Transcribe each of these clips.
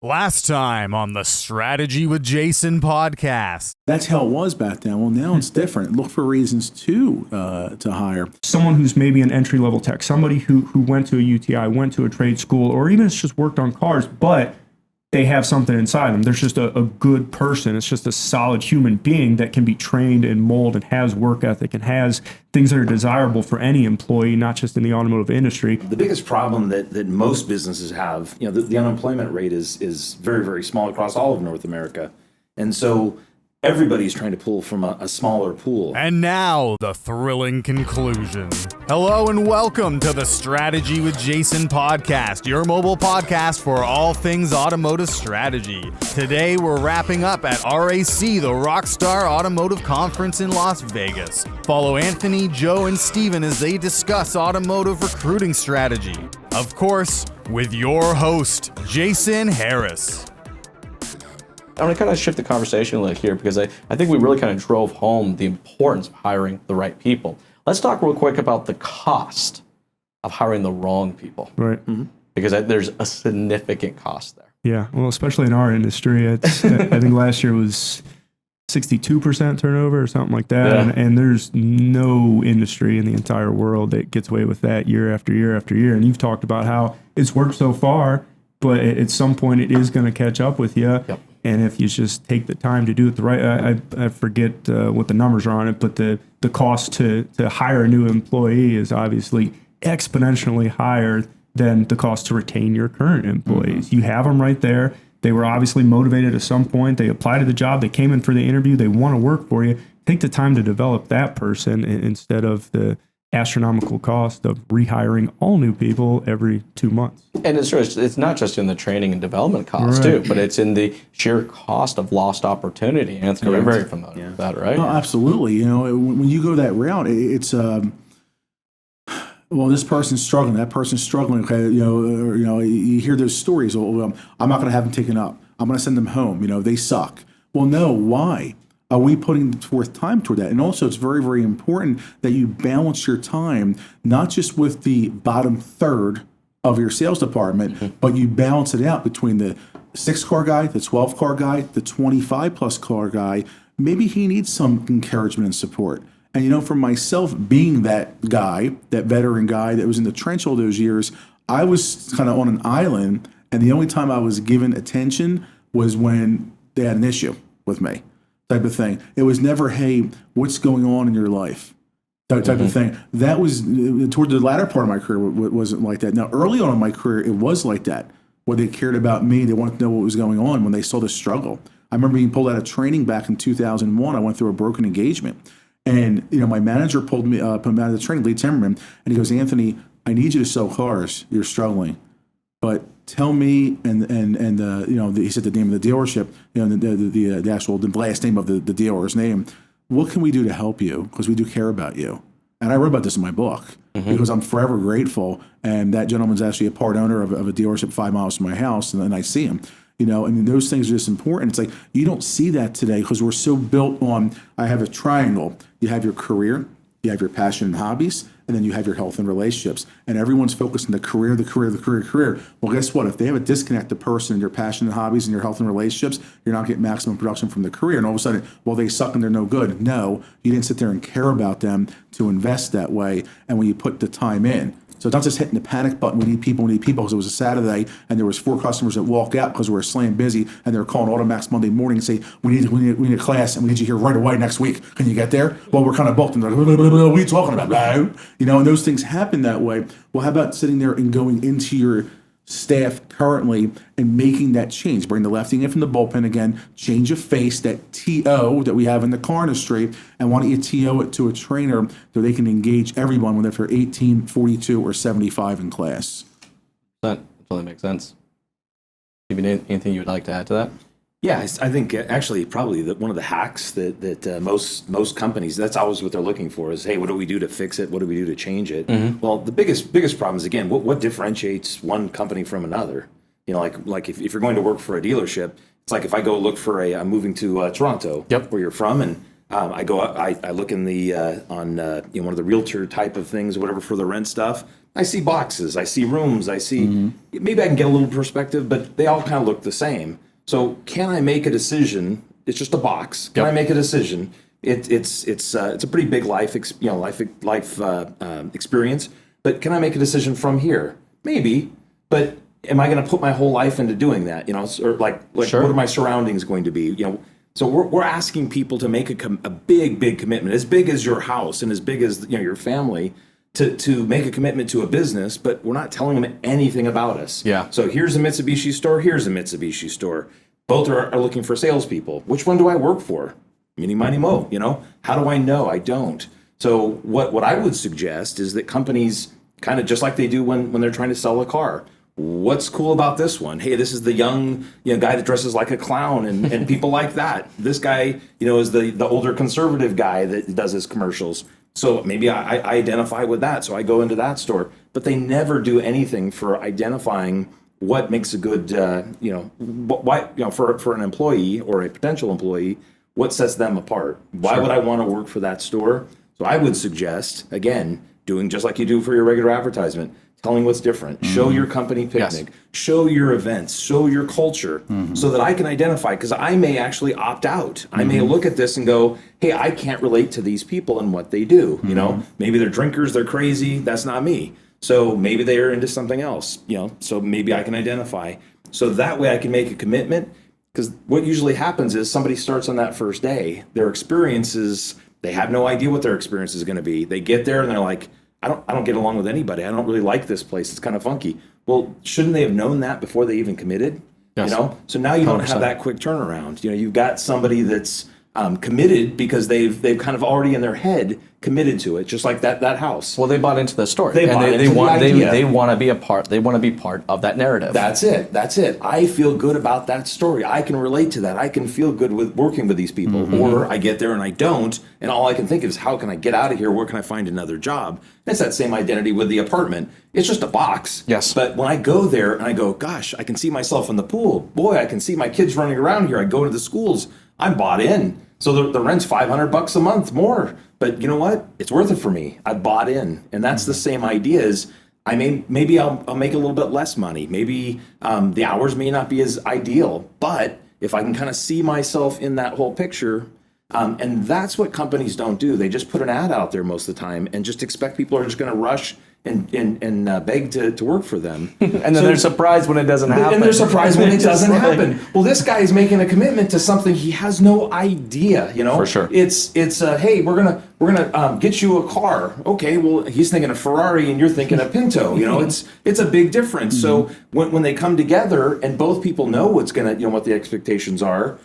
Last time on the Strategy with Jason podcast. That's how it was back then. Well, now it's different. Look for reasons to hire. Someone who's maybe an entry-level tech, somebody who went to a UTI, went to a trade school, or even it's just worked on cars, but they have something inside them. There's just a good person. It's just a solid human being that can be trained and molded and has work ethic and has things that are desirable for any employee, not just in the automotive industry. The biggest problem that most businesses have, the unemployment rate is very, very small across all of North America. And so everybody's trying to pull from a smaller pool. And now, the thrilling conclusion. Hello and welcome to the Strategy with Jason podcast, your mobile podcast for all things automotive strategy. Today, we're wrapping up at RAC, the Rockstar Automotive Conference in Las Vegas. Follow Anthony, Joe, and Steven as they discuss automotive recruiting strategy. Of course, with your host, Jason Harris. I'm going to kind of shift the conversation a little here because I think we really kind of drove home the importance of hiring the right people. Let's talk real quick about the cost of hiring the wrong people. Right. Mm-hmm. Because there's a significant cost there. Yeah, well, especially in our industry. I think last year was 62% turnover or something like that. Yeah. And there's no industry in the entire world that gets away with that year after year after year. And you've talked about how it's worked so far, but at some point it is going to catch up with you. Yep. And if you just take the time to do it the right, I forget what the numbers are on it, but the cost to hire a new employee is obviously exponentially higher than the cost to retain your current employees. Mm-hmm. You have them right there. They were obviously motivated at some point. They applied to the job. They came in for the interview. They want to work for you. Take the time to develop that person instead of the astronomical cost of rehiring all new people every 2 months. And it's not just in the training and development cost too, but it's in the sheer cost of lost opportunity. And it's very familiar with that, right? Oh, absolutely. When you go that route, it's well, this person's struggling, that person's struggling. Okay, you hear those stories. Well, I'm not going to have them taken up. I'm going to send them home. They suck. Well, no, why? Are we putting forth time toward that? And also, it's very, very important that you balance your time, not just with the bottom third of your sales department, but you balance it out between the 6-car guy, the 12-car guy, the 25-plus car guy. Maybe he needs some encouragement and support. And, for myself, being that guy, that veteran guy that was in the trench all those years, I was kind of on an island, and the only time I was given attention was when they had an issue with me. Type of thing. It was never, hey, what's going on in your life? Type of thing. That was toward the latter part of my career. Wasn't like that. Now, early on in my career, it was like that. Where they cared about me, they wanted to know what was going on when they saw the struggle. I remember being pulled out of training back in 2001. I went through a broken engagement, and my manager pulled me out of the training, lead timberman, and he goes, "Anthony, I need you to sell cars. You're struggling, but tell me," and he said the name of the dealership, the last name of the dealer's name. "What can we do to help you? Because we do care about you." And I wrote about this in my book because I'm forever grateful. And that gentleman's actually a part owner of a dealership 5 miles from my house, and I see him. And those things are just important. It's like you don't see that today because we're so built on. I have a triangle. You have your career, you have your passion and hobbies, and then you have your health and relationships. And everyone's focused on the career. Well, guess what? If they have a disconnect, the person, your passion and hobbies and your health and relationships, you're not getting maximum production from the career. And all of a sudden, well, they suck and they're no good. No, you didn't sit there and care about them to invest that way. And when you put the time in. So it's not just hitting the panic button. We need people. Because it was a Saturday and there was 4 customers that walked out because we were slam busy and they were calling AutoMax Monday morning and say, we need a class and we need you here right away next week. Can you get there? Well, we're kind of booked. And they're like, what are you talking about? And those things happen that way. Well, how about sitting there and going into your staff currently and making that change? Bring the lefty in from the bullpen again, change of face, that TO that we have in the car industry, and why don't you TO it to a trainer so they can engage everyone whether they're 18, 42, or 75 in class. That totally makes sense. Anything you would like to add to that? Yeah, I think actually probably one of the hacks that most companies, that's always what they're looking for is, hey, what do we do to fix it? What do we do to change it? Mm-hmm. Well, the biggest problem is, again, what differentiates one company from another? Like if you're going to work for a dealership, it's like if I go look for I'm moving to Toronto, where you're from, and I go, I look in the on one of the realtor type of things, whatever, for the rent stuff. I see boxes, I see rooms, I see, maybe I can get a little perspective, but they all kind of look the same. So can I make a decision? It's just a box. Can I make a decision? It's a pretty big life experience, but can I make a decision from here? Maybe, but am I going to put my whole life into doing that? You know, or like what are my surroundings going to be? You know, so we're asking people to make a big commitment, as big as your house and as big as your family, to make a commitment to a business, but we're not telling them anything about us. Yeah. So here's a Mitsubishi store. Here's a Mitsubishi store. Both are looking for salespeople. Which one do I work for? Mini, miny, mo. You know, how do I know? I don't. So what I would suggest is that companies kind of just like they do when they're trying to sell a car. What's cool about this one? Hey, this is the young guy that dresses like a clown and people like that. This guy, is the older conservative guy that does his commercials. So maybe I identify with that. So I go into that store. But they never do anything for identifying what makes a good, for an employee or a potential employee, what sets them apart? Why would I want to work for that store? So I would suggest, again, doing just like you do for your regular advertisement, telling what's different, show your company picnic, show your events, show your culture, so that I can identify, because I may actually opt out. I may look at this and go, hey, I can't relate to these people and what they do. Maybe they're drinkers, they're crazy, that's not me. So maybe they're into something else, so maybe I can identify. So that way I can make a commitment, because what usually happens is somebody starts on that first day, their experiences, they have no idea what their experience is going to be. They get there and they're like, I don't get along with anybody. I don't really like this place. It's kind of funky. Well, shouldn't they have known that before they even committed? Yes. So now you don't 100%. have that quick turnaround. You've got somebody that's committed because they've kind of already in their head committed to it, just like that house. Well, they bought into the story. They bought into the idea. They want to be a part. They want to be part of that narrative. That's it. I feel good about that story. I can relate to that. I can feel good with working with these people. Or I get there and I don't, and all I can think is, how can I get out of here? Where can I find another job? And it's that same identity with the apartment. It's just a box. Yes. But when I go there and I go, gosh, I can see myself in the pool. Boy, I can see my kids running around here. I go to the schools. I'm bought in. So the rent's $500 a month more. But you know what? It's worth it for me. I bought in. And that's the same idea as maybe I'll make a little bit less money. Maybe the hours may not be as ideal. But if I can kind of see myself in that whole picture, and that's what companies don't do. They just put an ad out there most of the time and just expect people are just going to rush and beg to work for them. And then they're surprised when it doesn't happen. And they're surprised when it doesn't happen. Well, this guy is making a commitment to something he has no idea. For sure. It's hey, we're gonna get you a car. Okay, well, he's thinking a Ferrari and you're thinking a Pinto. It's a big difference. So when they come together and both people know what the expectations are,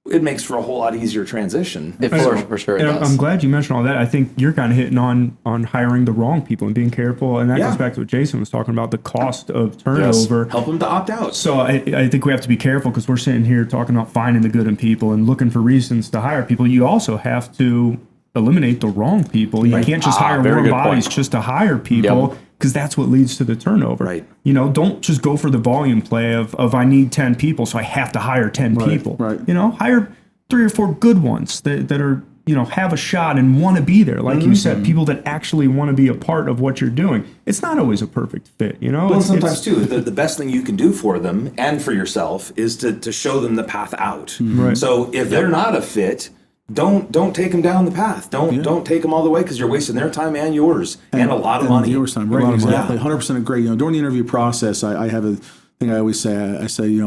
it makes for a whole lot easier transition. For sure it does. I'm glad you mentioned all that. I think you're kind of hitting on hiring the wrong people and being careful. And that goes back to what Jason was talking about, the cost of turnover. Help them to opt out. So I think we have to be careful, because we're sitting here talking about finding the good in people and looking for reasons to hire people. You also have to eliminate the wrong people. You can't just hire warm bodies just to hire people, because that's what leads to the turnover. Right. Don't just go for the volume play of I need 10 people, so I have to hire 10 people. Right. Hire 3 or 4 good ones that are, have a shot and want to be there. Like you said, people that actually want to be a part of what you're doing. It's not always a perfect fit, Well, sometimes too, the best thing you can do for them and for yourself is to show them the path out. Right. So if they're not a fit, don't take them down the path. Don't take them all the way, because you're wasting their time and yours and a lot of money. Yours time, right? Exactly, 100% agree. During the interview process, I have a thing I always say. I say,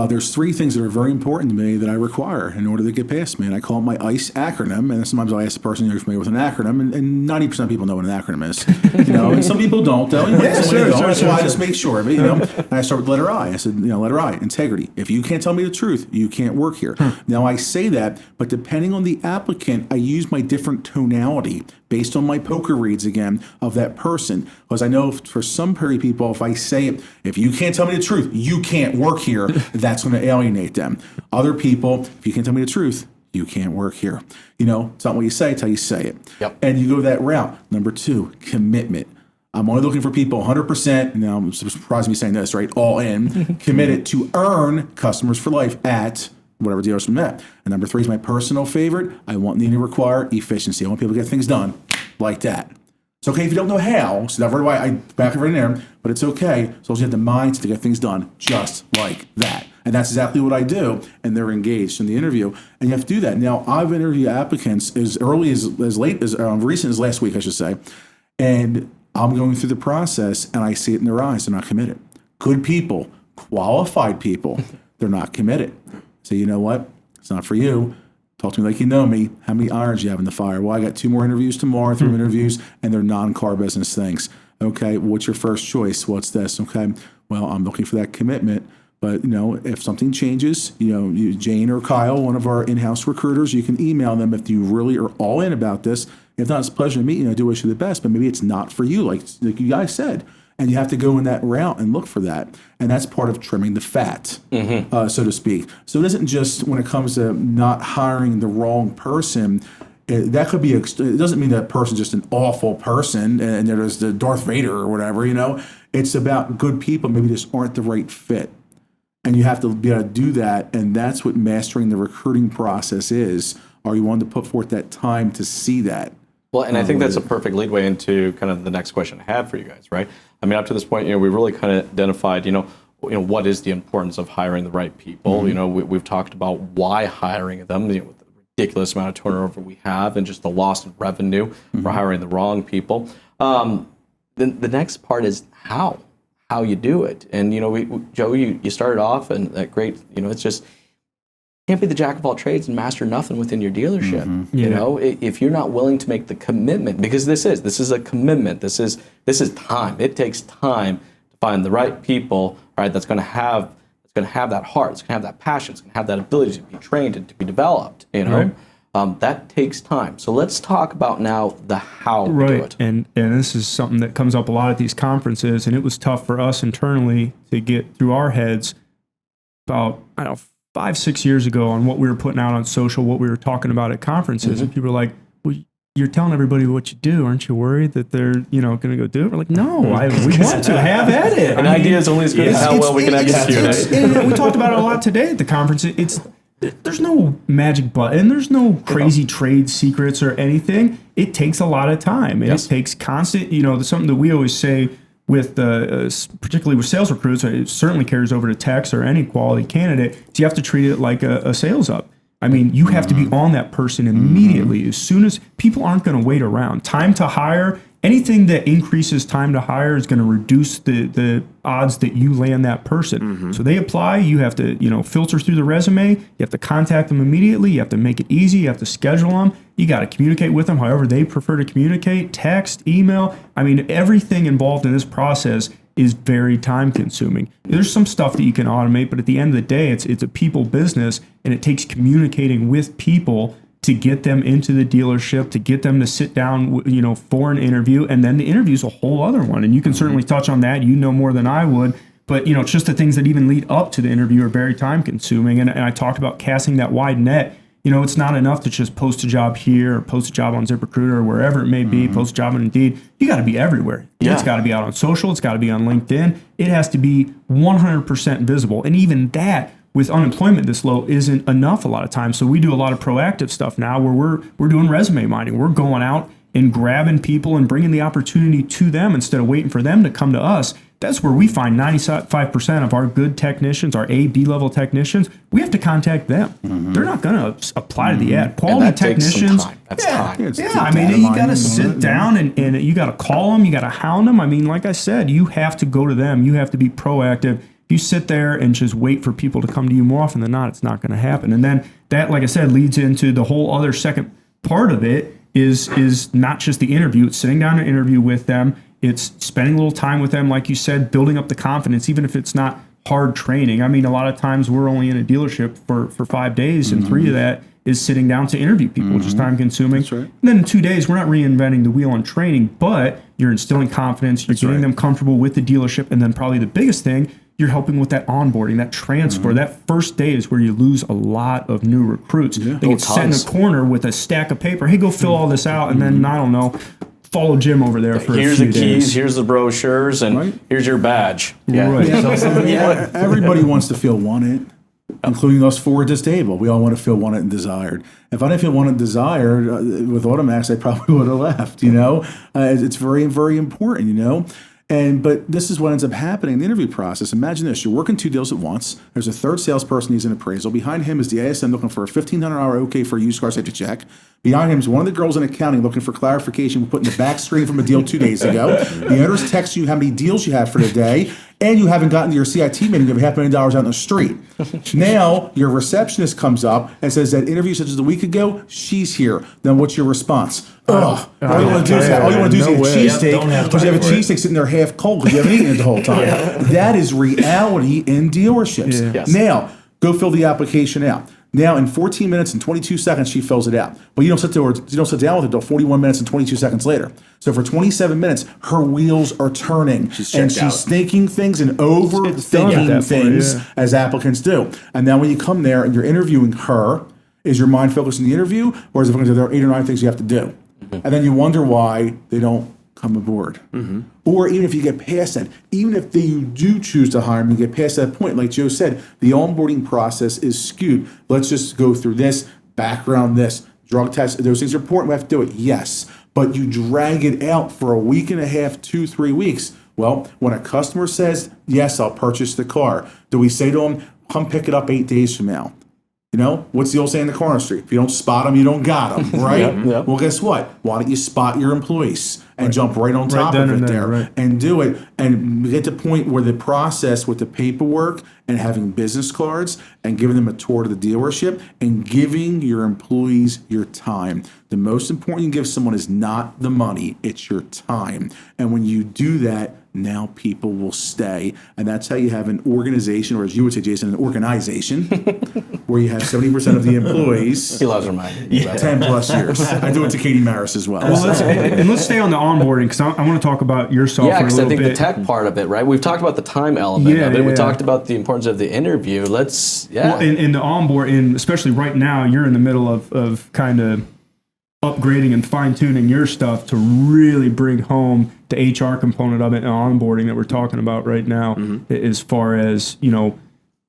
there's 3 things that are very important to me that I require in order to get past me, and I call it my ICE acronym. And sometimes I ask the person, "You're familiar with an acronym?" And 90% of people know what an acronym is. And some people don't. Though. So I just make sure. But, and I start with letter I. I said, letter I, integrity. If you can't tell me the truth, you can't work here. Now I say that, but depending on the applicant, I use my different tonality based on my poker reads again of that person. Because I know for some people, if I say it, if you can't tell me the truth, you can't work here, that's going to alienate them. Other people, if you can't tell me the truth, you can't work here. It's not what you say, it's how you say it. Yep. And you go that route. Number 2, commitment. I'm only looking for people 100%, now I'm surprised me saying this, right? All in, committed to earn customers for life at whatever deals from that. And number 3 is my personal favorite. I want need to require efficiency. I want people to get things done like that. It's okay if you don't know how. So that's why I back it right in there, but it's okay. So you have the mind to get things done just like that. And that's exactly what I do. And they're engaged in the interview. And you have to do that. Now, I've interviewed applicants as early as late as recent as last week, I should say. And I'm going through the process and I see it in their eyes. They're not committed. Good people, qualified people, they're not committed. So you know what? It's not for you. Talk to me like you know me. How many irons you have in the fire? Well, I got 2 more interviews tomorrow, 3 interviews, and they're non-car business things. Okay, what's your first choice? What's this? Okay, well, I'm looking for that commitment. But, if something changes, Jane or Kyle, one of our in-house recruiters, you can email them if you really are all in about this. If not, it's a pleasure to meet you. I do wish you the best, but maybe it's not for you, like you guys said. And you have to go in that route and look for that. And that's part of trimming the fat, so to speak. So it isn't just when it comes to not hiring the wrong person. That could be, it doesn't mean that person's just an awful person and there's the Darth Vader or whatever, It's about good people maybe just aren't the right fit. And you have to be able to do that. And that's what mastering the recruiting process is. Are you willing to put forth that time to see that? Well, and I think that's a perfect leadway into kind of the next question I had for you guys, right? I mean, up to this point, we really kind of identified, what is the importance of hiring the right people? We've talked about why hiring them, with the ridiculous amount of turnover we have and just the loss of revenue for hiring the wrong people. Then the next part is how you do it. And, Joe, you started off and that great, it's just, can't be the jack of all trades and master nothing within your dealership. If you're not willing to make the commitment, because this is a commitment. This is time. It takes time to find the right people, right? That's going to have that heart. It's going to have that passion. It's going to have that ability to be trained and to be developed. Right. That takes time. So let's talk about now the how we do it. And this is something that comes up a lot at these conferences, and it was tough for us internally to get through our heads about 5-6 years ago on what we were putting out on social, what we were talking about at conferences, and people were like, "Well, you're telling everybody what you do. Aren't you worried that they're going to go do it?" We're like, "No, we want to have at it." An idea is only as good as how well we can execute it. We talked about it a lot today at the conference. There's no magic button. There's no crazy trade secrets or anything. It takes a lot of time. And it takes constant, something that we always say with, particularly with sales recruits, it certainly carries over to techs or any quality candidate, is you have to treat it like a sales up. I mean, you have to be on that person immediately. As soon as people aren't going to wait around. Time to hire, anything that increases time to hire is going to reduce the odds that you land that person. So they apply, you have to, filter through the resume, you have to contact them immediately, you have to make it easy, you have to schedule them, you got to communicate with them however they prefer to communicate, text, email. I mean, everything involved in this process is very time consuming. There's some stuff that you can automate, but at the end of the day, it's a people business, and it takes communicating with people to get them into the dealership, to get them to sit down, for an interview, and then the interview is a whole other one. And you can certainly touch on that. You know more than I would, but it's just the things that even lead up to the interview are very time consuming. And I talked about casting that wide net. It's not enough to just post a job here or post a job on ZipRecruiter or wherever it may be, post a job on Indeed. You got to be everywhere. Yeah. It's got to be out on social. It's got to be on LinkedIn. It has to be 100% visible. And even that, with unemployment this low, isn't enough a lot of times. So we do a lot of proactive stuff now where we're doing resume mining. We're going out and grabbing people and bringing the opportunity to them instead of waiting for them to come to us. That's where we find 95% of our good technicians, our A, B level technicians. We have to contact them. They're not going to apply to the ad. Quality technicians. That's time. I mean, you got to sit down and you got to call them. You got to hound them. I mean, like I said, you have to go to them. You have to be proactive. You sit there and just wait for people to come to you more often than not, it's not going to happen. And then that, like I said, leads into the whole other second part of it is not just the interview. It's sitting down and interview with them. It's spending a little time with them, like you said, building up the confidence, even if it's not hard training. I mean, a lot of times we're only in a dealership for 5 days, and 3 of that is sitting down to interview people, which is time consuming. That's right. And then in 2 days, we're not reinventing the wheel on training, but you're instilling confidence, you're getting them comfortable with the dealership, and then probably the biggest thing, you're helping with that onboarding, that transfer. That first day is where you lose a lot of new recruits. They get set in a corner with a stack of paper. Hey, go fill all this out, and then, I don't know, follow Jim over there for a few days. Here's the keys, here's the brochures, and here's your badge. Right. Everybody wants to feel wanted. including us four at this table. We all want to feel wanted and desired. If I didn't feel wanted and desired with AutoMax, I probably would have left. It's very, very important. But this is what ends up happening in the interview process. Imagine this. You're working 2 deals at once. There's a third salesperson. He's an appraisal. Behind him is the ASM looking for a $1,500 okay for a used car safety check. Behind him is one of the girls in accounting looking for clarification. We're putting the back screen from a deal 2 days ago. The owner's text you how many deals you have for the day, and you haven't gotten to your CIT meeting. You have $500,000 out in the street. Now, your receptionist comes up and says that interview such as a week ago, she's here. Then what's your response? All you want to do is eat a cheesesteak because you have a cheesesteak sitting there half cold because you haven't eaten it the whole time. That is reality in dealerships. Yeah. Yes. Now, go fill the application out. Now, in 14 minutes and 22 seconds, she fills it out. But you don't sit down with her until 41 minutes and 22 seconds later. So for 27 minutes, her wheels are turning. She's thinking things and overthinking things as applicants do. And now when you come there and you're interviewing her, is your mind focused on the interview, or is it focused on there are 8 or 9 things you have to do? And then you wonder why they don't come aboard. Or even if you get past that, even if you do choose to hire them, you get past that point, like Joe said, the onboarding process is skewed. Let's just go through this, background this, drug test, those things are important, we have to do it, yes. But you drag it out for a week and a half, 2-3 weeks. Well, when a customer says, yes, I'll purchase the car, do we say to them, come pick it up 8 days from now? What's the old saying in the corner street? If you don't spot them, you don't got them, right? Yep. Well, guess what? Why don't you spot your employees and jump right on top of it there and do it and get to the point where the process with the paperwork and having business cards and giving them a tour to the dealership and giving your employees your time. The most important you give someone is not the money, it's your time. And when you do that, now people will stay. And that's how you have an organization, or as you would say, Jason, an organization, where you have 70% of the employees. He loves reminding me. 10 plus years. I do it to Katie Maris as well. Let's stay on the onboarding because I want to talk about your software a because little I think bit. the tech part of it, right? We've talked about the time element of it. We talked about the importance of the interview. Well, in the onboard, especially right now, you're in the middle of kind of upgrading and fine-tuning your stuff to really bring home the HR component of it and onboarding that we're talking about right now, as far as,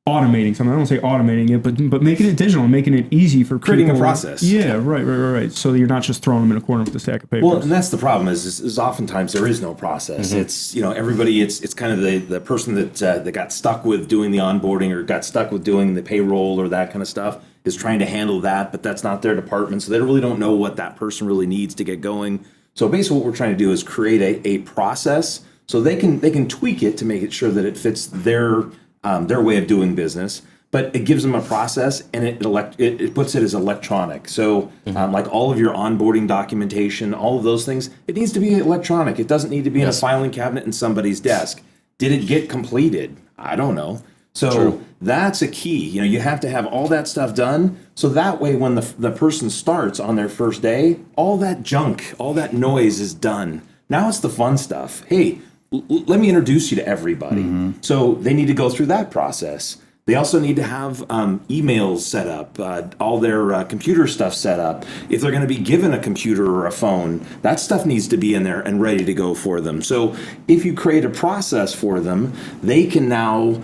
automating something. I don't say automating it, but making it digital and making it easy for creating people. a process. Yeah, right. So you're not just throwing them in a corner with a stack of papers. Well, and that's the problem is oftentimes there is no process. It's, everybody, it's kind of the person that got stuck with doing the onboarding or got stuck with doing the payroll or that kind of stuff is trying to handle that, but that's not their department. So they really don't know what that person really needs to get going. So basically what we're trying to do is create a process so they can tweak it to make it sure that it fits their way of doing business, but it gives them a process and it puts it as electronic. So like all of your onboarding documentation, all of those things, it needs to be electronic. It doesn't need to be in a filing cabinet in somebody's desk. Did it get completed? I don't know. So that's a key. You have to have all that stuff done. So that way, when the person starts on their first day, all that junk, all that noise is done. Now it's the fun stuff. Hey, let me introduce you to everybody. So they need to go through that process. They also need to have emails set up, all their computer stuff set up. If they're going to be given a computer or a phone, that stuff needs to be in there and ready to go for them. So if you create a process for them, they can now,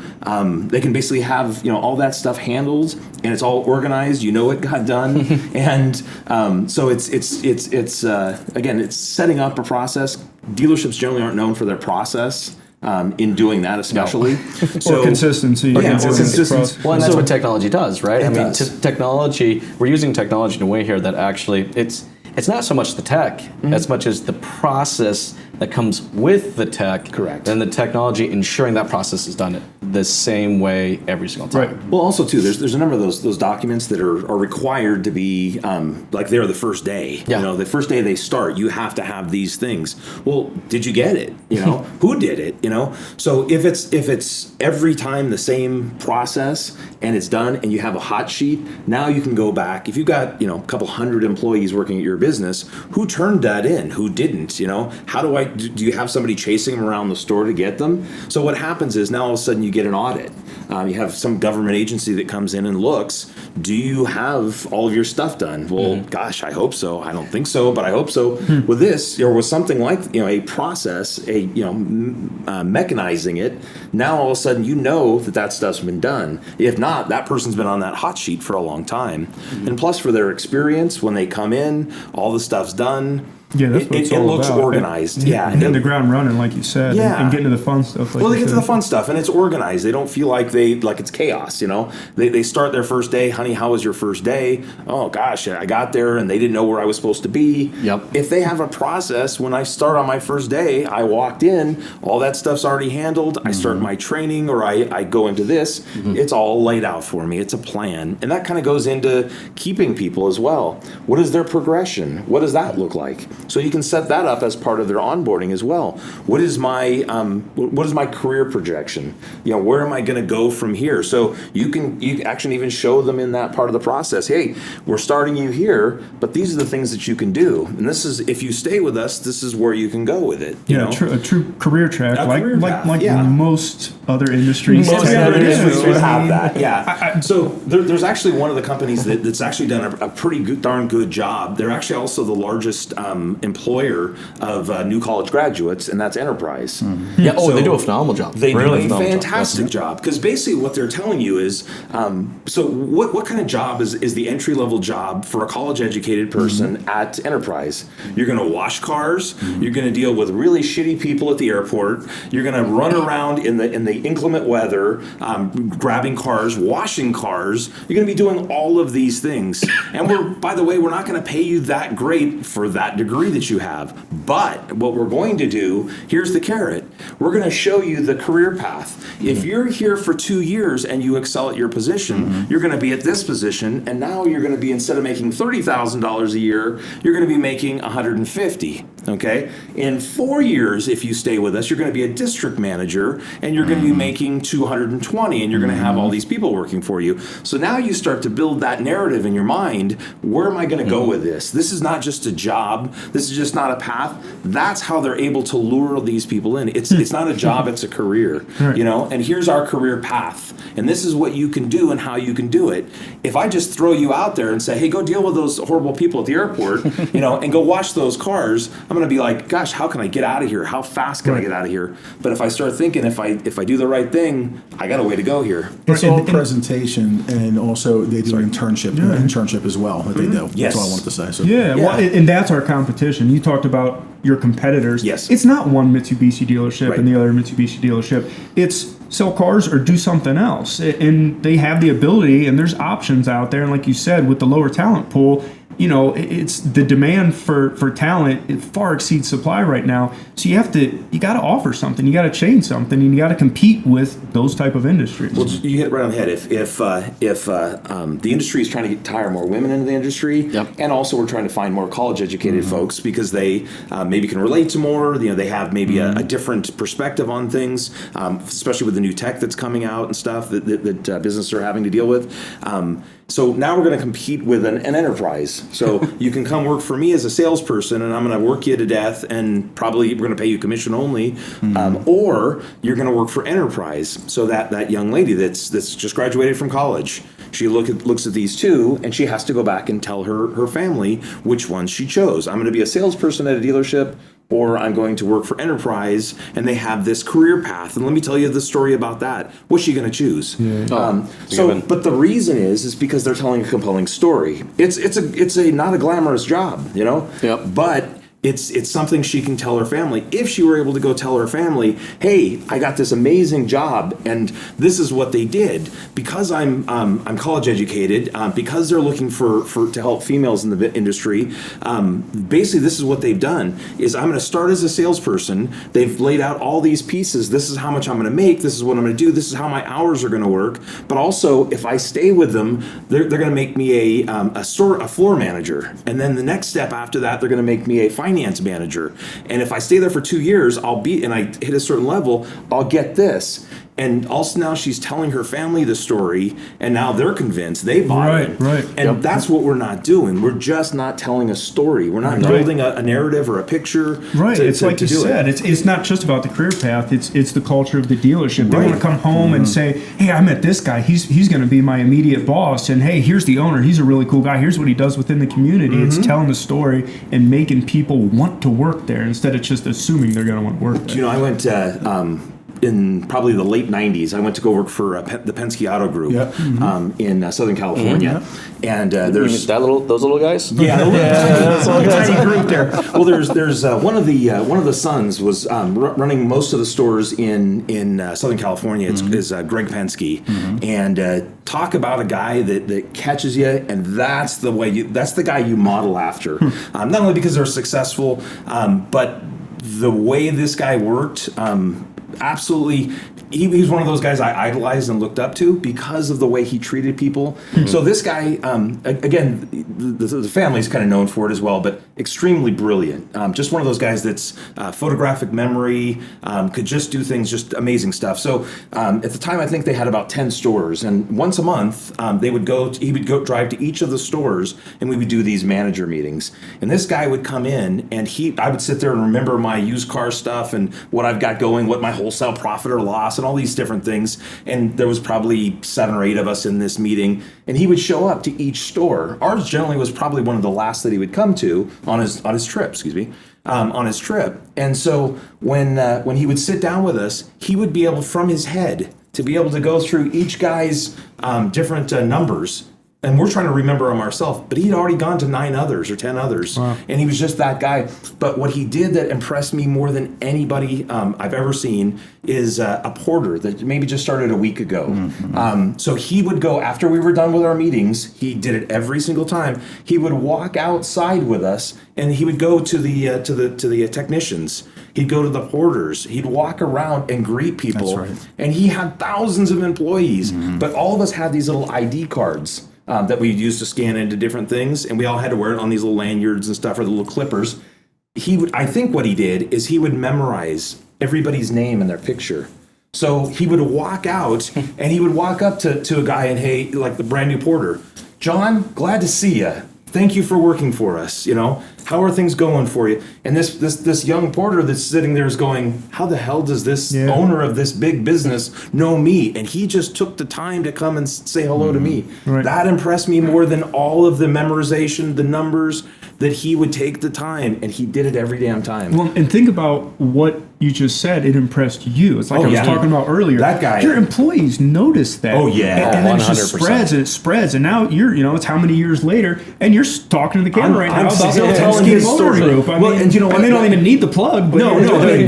they can basically have all that stuff handled and it's all organized. It got done, and so it's again, it's setting up a process. Dealerships generally aren't known for their process. In doing that, especially. So consistency. Well, and that's what technology does, right? Technology. We're using technology in a way here that actually it's not so much the tech as much as the process that comes with the tech. Correct. And the technology ensuring that process is done the same way every single time. Right. Well, also too, there's a number of those documents that are required to be like they're the first day. Yeah. The first day they start, you have to have these things. Well, did you get it? Who did it? So if it's every time the same process and it's done and you have a hot sheet, now you can go back. If you've got a couple hundred employees working at your business, who turned that in? Who didn't? Do you have somebody chasing them around the store to get them? So what happens is now all of a sudden you get an audit. You have some government agency that comes in and looks, do you have all of your stuff done? Well, gosh, I hope so. I don't think so, but I hope so. With this, or with something like, a process, mechanizing it, now all of a sudden you know that stuff's been done. If not, that person's been on that hot sheet for a long time. And plus, for their experience, when they come in, all the stuff's done. Yeah, that's what it's all looks about. organized. And hitting the ground running, like you said, and getting to the fun stuff. Like they get to the fun stuff, and it's organized. They don't feel like it's chaos. They start their first day. Honey, how was your first day? Oh gosh, I got there and they didn't know where I was supposed to be. Yep. If they have a process, when I start on my first day, I walked in, all that stuff's already handled. I start my training, or I go into this. It's all laid out for me. It's a plan, and that kind of goes into keeping people as well. What is their progression? What does that look like? So you can set that up as part of their onboarding as well. What is my career projection? Where am I going to go from here? So you can actually even show them in that part of the process. Hey, we're starting you here, but these are the things that you can do. And this is, if you stay with us, this is where you can go with it. A true career track, like most other industries. Most other industries would have that. Yeah. So there's actually one of the companies that's actually done a pretty darn good job. They're actually also the largest employer of new college graduates, and that's Enterprise. Yeah. Oh, so they do a phenomenal job. They do a fantastic job, because basically what they're telling you is, so what kind of job is the entry level job for a college educated person at Enterprise? You're going to wash cars. You're going to deal with really shitty people at the airport. You're going to run around in the inclement weather, grabbing cars, washing cars. You're going to be doing all of these things. And by the way, we're not going to pay you that great for that degree that you have. But what we're going to do, here's the carrot. We're going to show you the career path. If you're here for 2 years and you excel at your position, you're going to be at this position, and now you're going to be, instead of making $30,000 a year, you're going to be making $150,000. Okay? In 4 years, if you stay with us, you're going to be a district manager, and you're going to be making $220,000, and you're going to have all these people working for you. So now you start to build that narrative in your mind. Where am I going to go with this? This is not just a job. This is just not a path. That's how they're able to lure these people in. It's not a job, it's a career. Right. And here's our career path. And this is what you can do and how you can do it. If I just throw you out there and say, hey, go deal with those horrible people at the airport, and go wash those cars, I'm going to be like, gosh, how can I get out of here? How fast can I get out of here? But if I start thinking, if I do the right thing, I got a way to go here. It's all presentation, and also they do an internship as well that they do. Yes. That's all I wanted to say. So. Well, and that's our competition. You talked about your competitors. Yes. It's not one Mitsubishi dealership and the other Mitsubishi dealership. It's sell cars or do something else. And they have the ability, and there's options out there. And like you said, with the lower talent pool, it's the demand for talent, it far exceeds supply right now. So you got to offer something, you got to change something, and you got to compete with those type of industries. Well, you hit it right on the head. If the industry is trying to hire more women into the industry, and also we're trying to find more college educated folks, because they maybe can relate to more, they have maybe a different perspective on things, especially with the new tech that's coming out and stuff that businesses are having to deal with. So now we're going to compete with an enterprise. So you can come work for me as a salesperson, and I'm going to work you to death, and probably we're going to pay you commission only, or you're going to work for enterprise. So that young lady that's just graduated from college, she looks at these two, and she has to go back and tell her family which ones she chose. I'm going to be a salesperson at a dealership, or I'm going to work for Enterprise, and they have this career path. And let me tell you the story about that. What's she going to choose? But the reason is because they're telling a compelling story. It's not a glamorous job, but it's something she can tell her family. If she were able to go tell her family, hey, I got this amazing job, and this is what they did. Because I'm college educated, because they're looking to help females in the industry, basically this is what they've done, is I'm going to start as a salesperson. They've laid out all these pieces. This is how much I'm going to make. This is what I'm going to do. This is how my hours are going to work. But also, if I stay with them, they're going to make me a floor manager. And then the next step after that, they're going to make me a finance manager. And if I stay there for 2 years, and I hit a certain level, I'll get this. And also now she's telling her family the story, and now they're convinced, they buy in. Right. And that's what we're not doing. We're just not telling a story. We're not building a narrative or a picture. Right. It's like you said. It's not just about the career path. It's the culture of the dealership. They want to come home and say, hey, I met this guy. He's going to be my immediate boss. And hey, here's the owner. He's a really cool guy. Here's what he does within the community. It's telling the story and making people want to work there instead of just assuming they're going to want to work there. You know, I went in probably the late 90s, I went to go work for the Penske Auto Group in Southern California. And there's those little guys? Yeah, tiny group there. Well, there's one of the sons was running most of the stores in Southern California. Is Greg Penske, and talk about a guy that catches you, and that's the guy you model after. Not only because they're successful, but the way this guy worked. Absolutely, he was one of those guys I idolized and looked up to because of the way he treated people. So this guy, again, the family's kind of known for it as well, but extremely brilliant. Just one of those guys that's photographic memory, could just do things, just amazing stuff. So at the time, I think they had about 10 stores, and once a month, he would go drive to each of the stores, and we would do these manager meetings. And this guy would come in, and I would sit there and remember my used car stuff and what I've got going, what my wholesale profit or loss and all these different things. And there was probably 7 or 8 of us in this meeting, and he would show up to each store. Ours generally was probably one of the last that he would come to on his trip, on his trip. And so when he would sit down with us, he would be able, from his head, to be able to go through each guy's different numbers. And we're trying to remember them ourselves, but he'd already gone to 9 others or 10 others. Wow. And he was just that guy. But what he did that impressed me more than anybody I've ever seen is a porter that maybe just started a week ago. So he would go, after we were done with our meetings, he did it every single time. He would walk outside with us, and he would go to the technicians. He'd go to the porters. He'd walk around and greet people. That's right. And he had thousands of employees, but all of us had these little ID cards that we used to scan into different things, and we all had to wear it on these little lanyards and stuff, or the little clippers. I think what he did is he would memorize everybody's name and their picture. So he would walk out, and he would walk up to a guy and, hey, like the brand new porter, John, glad to see you. Thank you for working for us. How are things going for you? And this young porter that's sitting there is going, how the hell does this owner of this big business know me? And he just took the time to come and say hello to me. Right. That impressed me more than all of the memorization, the numbers, that he would take the time, and he did it every damn time. Well, and think about what you just said. It impressed you. It's like I was talking about earlier. That guy. Your employees noticed that. Oh, yeah. And then it just spreads. And now it's how many years later, and you're talking to the camera right now about the Penske Motor Group. And you know what? And they don't even need the plug. But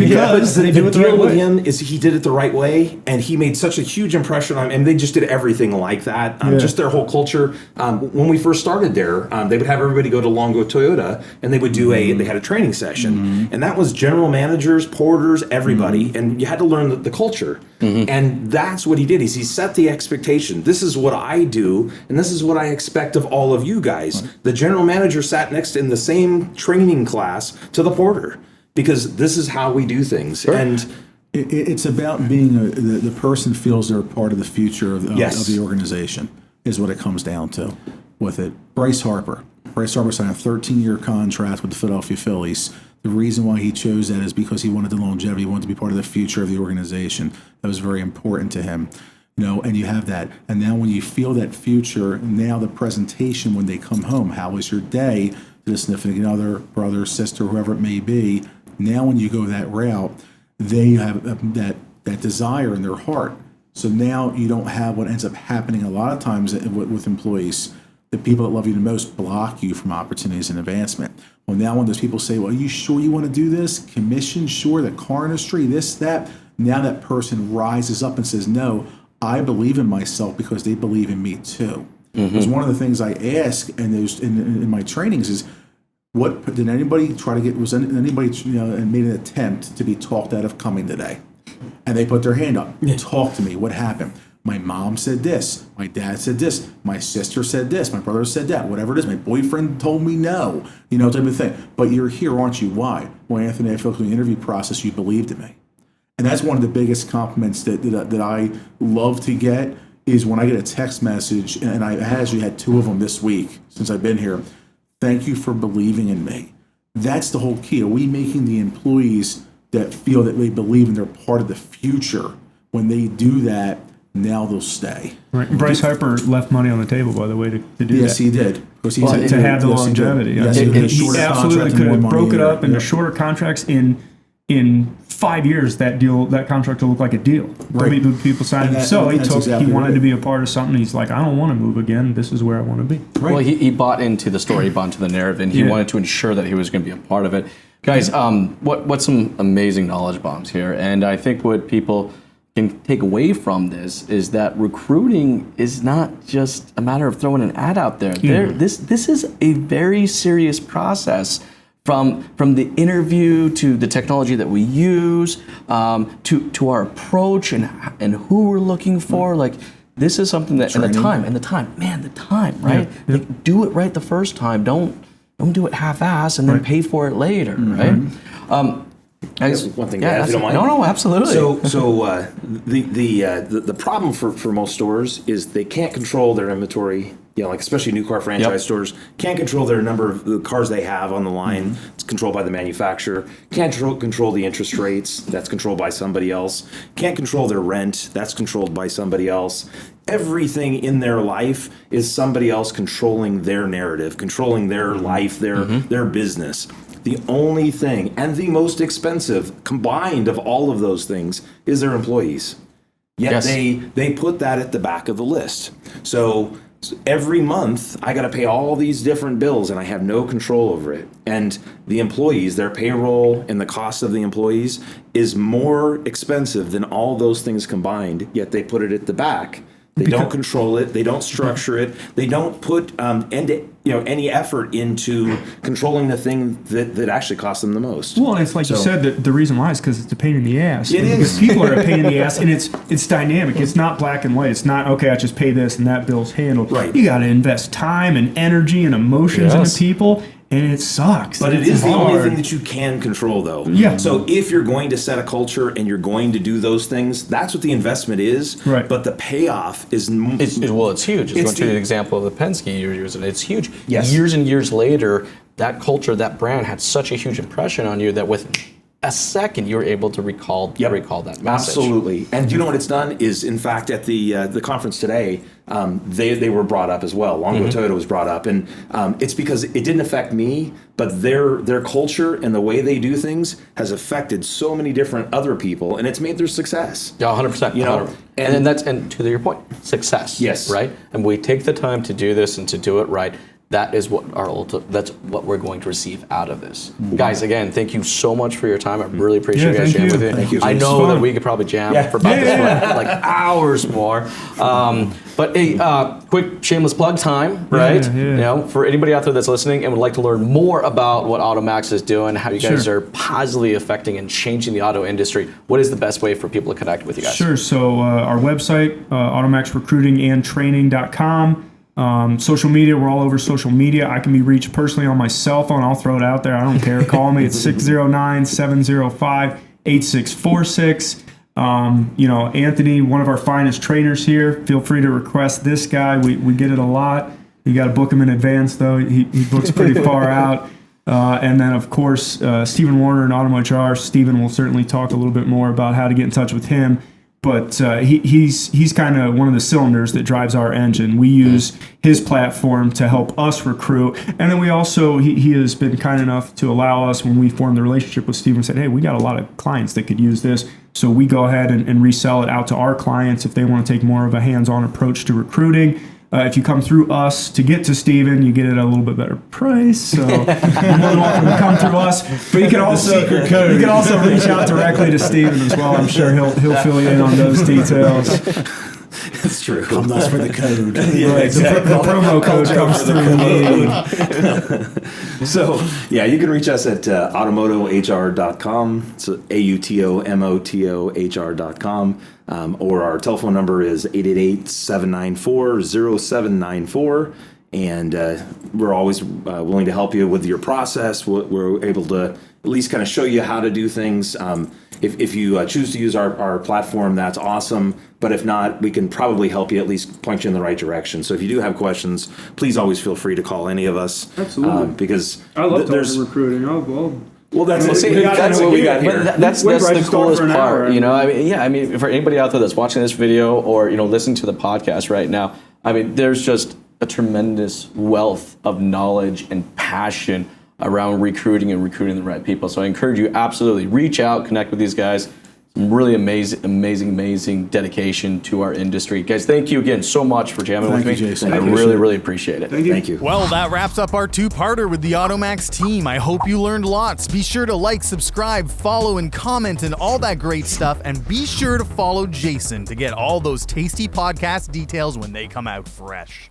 because they do it the right way. With him is he did it the right way, and he made such a huge impression on him, and they just did everything like that. Just their whole culture. When we first started there, they would have everybody go to Longo Toyota, and they would do they had a training session, and that was general managers, porters, everybody, and you had to learn the culture. And that's what he did. Is he set the expectation. This is what I do, and this is what I expect of all of you guys. The general manager sat next in the same training class to the porter, because this is how we do things. Sure. And it's about being the person feels they're part of the future of the organization, is what it comes down to with it. Bryce Harper signed a 13-year contract with the Philadelphia Phillies. The reason why he chose that is because he wanted the longevity. He wanted to be part of the future of the organization. That was very important to him. And you have that. And now when you feel that future, now the presentation when they come home, how was your day to the significant other, brother, sister, whoever it may be. Now when you go that route, they have that desire in their heart. So now you don't have what ends up happening a lot of times with employees. The people that love you the most block you from opportunities and advancement. Well, now when those people say, well, are you sure you want to do this? Commission, sure, the car industry, this, that. Now that person rises up and says, no, I believe in myself because they believe in me too. Because one of the things I ask in my trainings is, what did anybody try to get? Was anybody made an attempt to be talked out of coming today? And they put their hand up. Talk to me. What happened? My mom said this. My dad said this. My sister said this. My brother said that. Whatever it is. My boyfriend told me no. Type of thing. But you're here, aren't you? Why? Well, Anthony, I feel like in the interview process, you believed in me. And that's one of the biggest compliments that I love to get is when I get a text message, and I actually had 2 of them this week since I've been here. Thank you for believing in me. That's the whole key. Are we making the employees that feel that they believe and they're part of the future? When they do that, now they'll stay. Right. Bryce Harper left money on the table, by the way, to do that. Yes, he did. To have the longevity. Yes, he absolutely could have broke it up into shorter contracts. In 5 years, that contract will look like a deal. Right. People signed it. So he wanted to be a part of something. He's like, I don't want to move again. This is where I want to be. Right. Well, he bought into the story, he bought into the narrative, and he wanted to ensure that he was going to be a part of it. Guys, what's some amazing knowledge bombs here? And I think what people can take away from this is that recruiting is not just a matter of throwing an ad out there. This is a very serious process. From the interview to the technology that we use, to our approach and who we're looking for, like this is something that and the time, right? Yeah. Like, do it right the first time. Don't do it half-ass and then pay for it later, right? One thing, if you don't mind. No, absolutely. So the problem for most stores is they can't control their inventory. Like especially new car franchise stores can't control their number of the cars they have on the line. It's controlled by the manufacturer. Can't control the interest rates. That's controlled by somebody else. Can't control their rent. That's controlled by somebody else. Everything in their life is somebody else controlling their narrative, controlling their life, their business. The only thing, and the most expensive, combined of all of those things, is their employees. Yet they put that at the back of the list. So every month, I got to pay all these different bills, and I have no control over it. And the employees, their payroll and the cost of the employees is more expensive than all those things combined, yet they put it at the back. They don't control it. They don't structure it. They don't put any effort into controlling the thing that actually costs them the most. Well, it's like you said, the reason why is because it's a pain in the ass. It is. Because people are a pain in the ass, and it's dynamic. It's not black and white. It's not, okay, I just pay this and that bill's handled. Right. You got to invest time and energy and emotions into people, and it sucks. But it is the only thing that you can control, though. Yeah. So if you're going to set a culture and you're going to do those things, that's what the investment is. Right. But the payoff is... It's huge. Just going to the example of the Penske you're using. It's huge. Yes. Years and years later, that culture, that brand had such a huge impression on you that with a second you were able to recall that message. Absolutely. And you know what it's done is, in fact, at the conference today, they were brought up as well. Longo Toyota was brought up, and it's because it didn't affect me, but their culture and the way they do things has affected so many different other people, and it's made their success. Yeah, 100%. You know, and to your point, success. Yes. Right. And we take the time to do this and to do it right. That is what that's what we're going to receive out of this. Guys, again, thank you so much for your time. I really appreciate you guys jamming with me. Thank you. I know that we could probably jam for about this for like hours more. But a quick shameless plug time, right? Yeah. You know, for anybody out there that's listening and would like to learn more about what AutoMax is doing, how you guys are positively affecting and changing the auto industry, what is the best way for people to connect with you guys? Sure. So our website, automaxrecruitingandtraining.com. Social media, we're all over social media. I can be reached personally on my cell phone. I'll throw it out there. I don't care. Call me. It's 609-705-8646. Anthony, one of our finest trainers here. Feel free to request this guy. We get it a lot. You got to book him in advance, though. He books pretty far out. And then, of course, Steven Warner and AutomotoHR. Steven will certainly talk a little bit more about how to get in touch with him. But he's kind of one of the cylinders that drives our engine. We use his platform to help us recruit. And then we also, he has been kind enough to allow us, when we formed the relationship with Steven, said, hey, we got a lot of clients that could use this. So we go ahead and resell it out to our clients if they want to take more of a hands-on approach to recruiting. If you come through us to get to Steven, you get it at a little bit better price. So you're more than welcome to come through us. But you can also reach out directly to Steven as well. I'm sure he'll fill you in on those details. That's true. Come to us for the code. Yeah, exactly. The promo code comes through. So, you can reach us at AutomotoHR.com. So AutomotoHR.com. Or our telephone number is 888-794-0794. and we're always willing to help you with your process. We're able to at least kind of show you how to do things. If you choose to use our platform, that's awesome. But if not, we can probably help you, at least point you in the right direction. So if you do have questions, please always feel free to call any of us. Absolutely. Because I love talking recruiting. well, that's Well, see, that's what we got here. That's Bryce the just talked coolest for an part. hour. You know, I mean, for anybody out there that's watching this video or, you know, listening to the podcast right now, I mean, there's just a tremendous wealth of knowledge and passion around recruiting and recruiting the right people. So I encourage you, absolutely reach out, connect with these guys. Some really amazing dedication to our industry. Guys, thank you again so much for jamming with me. Thank you, Jason. I really appreciate it. Thank you. Thank you. Well, that wraps up our two-parter with the AutoMax team. I hope you learned lots. Be sure to like, subscribe, follow, and comment and all that great stuff. And be sure to follow Jason to get all those tasty podcast details when they come out fresh.